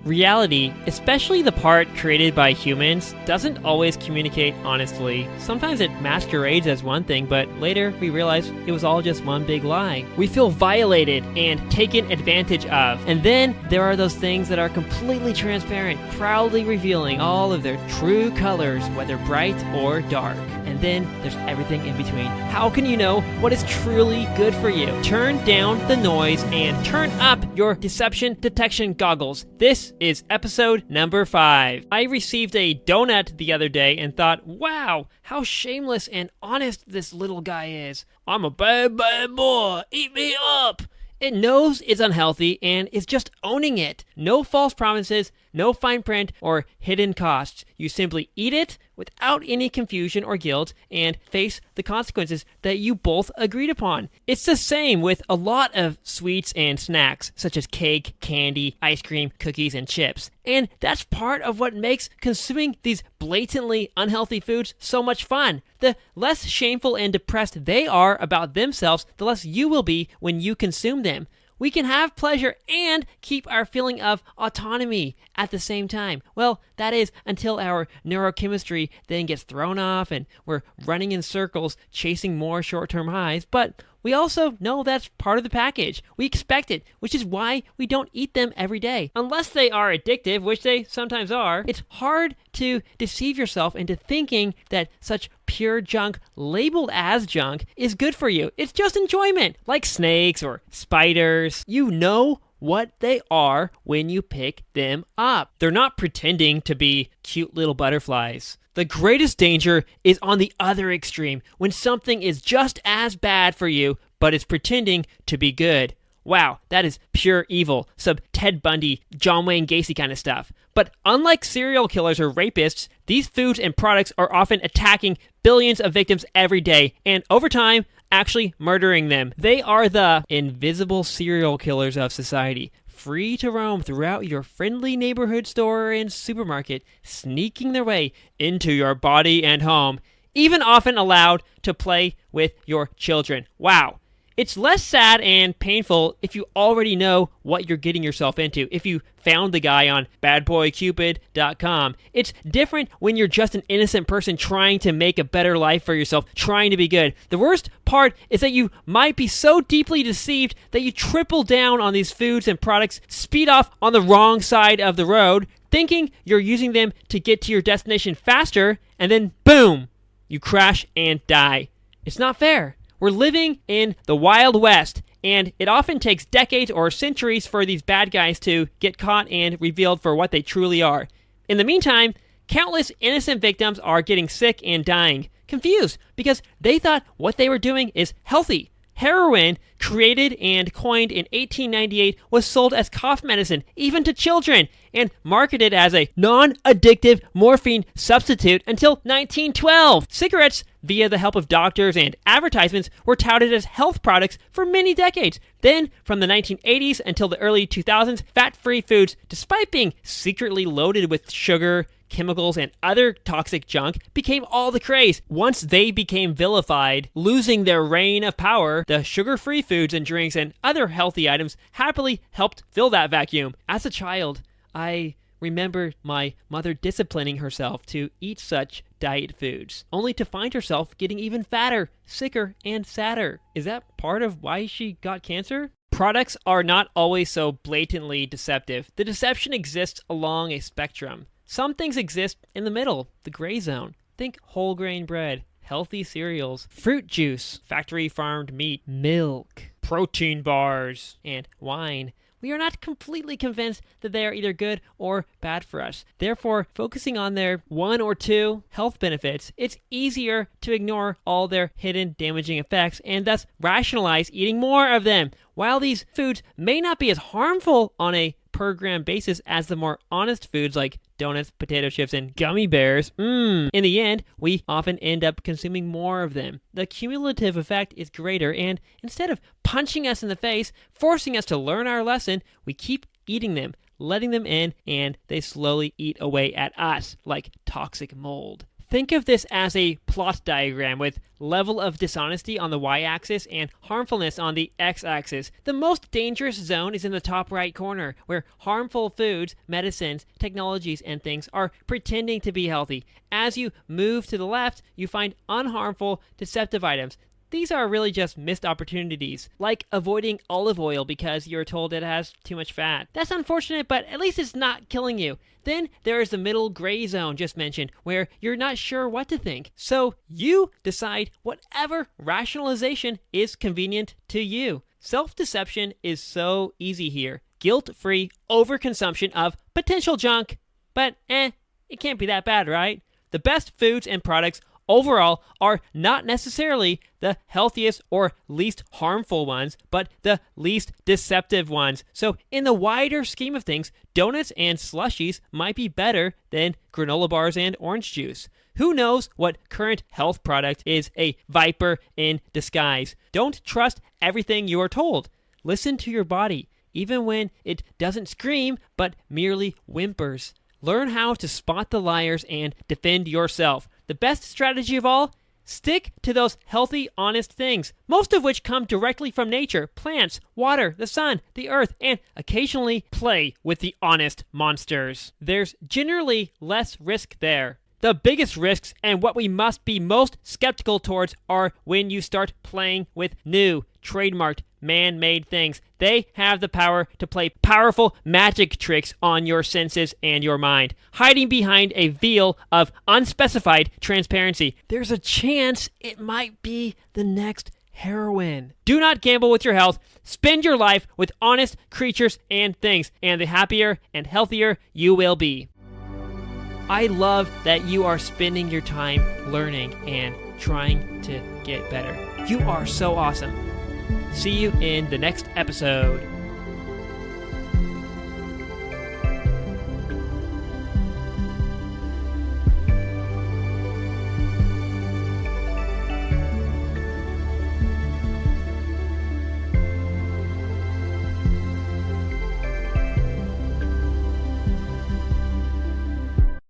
Reality, especially the part created by humans, doesn't always communicate honestly. Sometimes it masquerades as one thing, but later we realize it was all just one big lie. We feel violated and taken advantage of. And then there are those things that are completely transparent, proudly revealing all of their true colors, whether bright or dark. And then there's everything in between. How can you know what is truly good for you? Turn down the noise and turn up your deception detection goggles. This is episode number 5. I received a donut the other day and thought, wow, how shameless and honest this little guy is. I'm a bad boy. Eat me up. It knows it's unhealthy and is just owning it. No false promises, no fine print or hidden costs. You simply eat it without any confusion or guilt and face the consequences that you both agreed upon. It's the same with a lot of sweets and snacks, such as cake, candy, ice cream, cookies, and chips. And that's part of what makes consuming these blatantly unhealthy foods so much fun. The less shameful and depressed they are about themselves, the less you will be when you consume them. We can have pleasure and keep our feeling of autonomy at the same time. Well, that is until our neurochemistry then gets thrown off and we're running in circles chasing more short-term highs. But we also know that's part of the package. We expect it, which is why we don't eat them every day. Unless they are addictive, which they sometimes are, it's hard to deceive yourself into thinking that such pure junk labeled as junk is good for you. It's just enjoyment, like snakes or spiders. You know what they are when you pick them up. They're not pretending to be cute little butterflies. The greatest danger is on the other extreme, when something is just as bad for you, but it's pretending to be good. Wow, that is pure evil, some Ted Bundy, John Wayne Gacy kind of stuff. But unlike serial killers or rapists, these foods and products are often attacking billions of victims every day, and over time, actually murdering them. They are the invisible serial killers of society, free to roam throughout your friendly neighborhood store and supermarket, sneaking their way into your body and home, even often allowed to play with your children. Wow. It's less sad and painful if you already know what you're getting yourself into, if you found the guy on badboycupid.com. It's different when you're just an innocent person trying to make a better life for yourself, trying to be good. The worst part is that you might be so deeply deceived that you triple down on these foods and products, speed off on the wrong side of the road, thinking you're using them to get to your destination faster, and then boom, you crash and die. It's not fair. We're living in the Wild West, and it often takes decades or centuries for these bad guys to get caught and revealed for what they truly are. In the meantime, countless innocent victims are getting sick and dying, confused because they thought what they were doing is healthy. Heroin, created and coined in 1898, was sold as cough medicine, even to children, and marketed as a non-addictive morphine substitute until 1912. Cigarettes, via the help of doctors and advertisements, were touted as health products for many decades. Then, from the 1980s until the early 2000s, fat-free foods, despite being secretly loaded with sugar, chemicals, and other toxic junk, became all the craze. Once they became vilified, losing their reign of power, the sugar-free foods and drinks and other healthy items happily helped fill that vacuum. As a child, I remember my mother disciplining herself to eat such diet foods, only to find herself getting even fatter, sicker, and sadder. Is that part of why she got cancer? Products are not always so blatantly deceptive. The deception exists along a spectrum. Some things exist in the middle, the gray zone. Think whole grain bread, healthy cereals, fruit juice, factory farmed meat, milk, protein bars, and wine. We are not completely convinced that they are either good or bad for us. Therefore, focusing on their one or two health benefits, it's easier to ignore all their hidden damaging effects and thus rationalize eating more of them. While these foods may not be as harmful on a per gram basis as the more honest foods like donuts, potato chips, and gummy bears, in the end, we often end up consuming more of them. The cumulative effect is greater, and instead of punching us in the face, forcing us to learn our lesson, we keep eating them, letting them in, and they slowly eat away at us like toxic mold. Think of this as a plot diagram with level of dishonesty on the y-axis and harmfulness on the x-axis. The most dangerous zone is in the top right corner, where harmful foods, medicines, technologies, and things are pretending to be healthy. As you move to the left, you find unharmful, deceptive items. These are really just missed opportunities, like avoiding olive oil because you're told it has too much fat. That's unfortunate, but at least it's not killing you. Then there is the middle gray zone just mentioned, where you're not sure what to think. So you decide whatever rationalization is convenient to you. Self-deception is so easy here. Guilt-free overconsumption of potential junk. But it can't be that bad, right? The best foods and products overall are not necessarily the healthiest or least harmful ones, but the least deceptive ones. So in the wider scheme of things, donuts and slushies might be better than granola bars and orange juice. Who knows what current health product is a viper in disguise? Don't trust everything you are told. Listen to your body, even when it doesn't scream, but merely whimpers. Learn how to spot the liars and defend yourself. The best strategy of all? Stick to those healthy, honest things, most of which come directly from nature, plants, water, the sun, the earth, and occasionally play with the honest monsters. There's generally less risk there. The biggest risks and what we must be most skeptical towards are when you start playing with new, trademarked, man-made things. They have the power to play powerful magic tricks on your senses and your mind, hiding behind a veil of unspecified transparency. There's a chance it might be the next heroin. Do not gamble with your health. Spend your life with honest creatures and things, and the happier and healthier you will be. I love that you are spending your time learning and trying to get better. You are so awesome. See you in the next episode.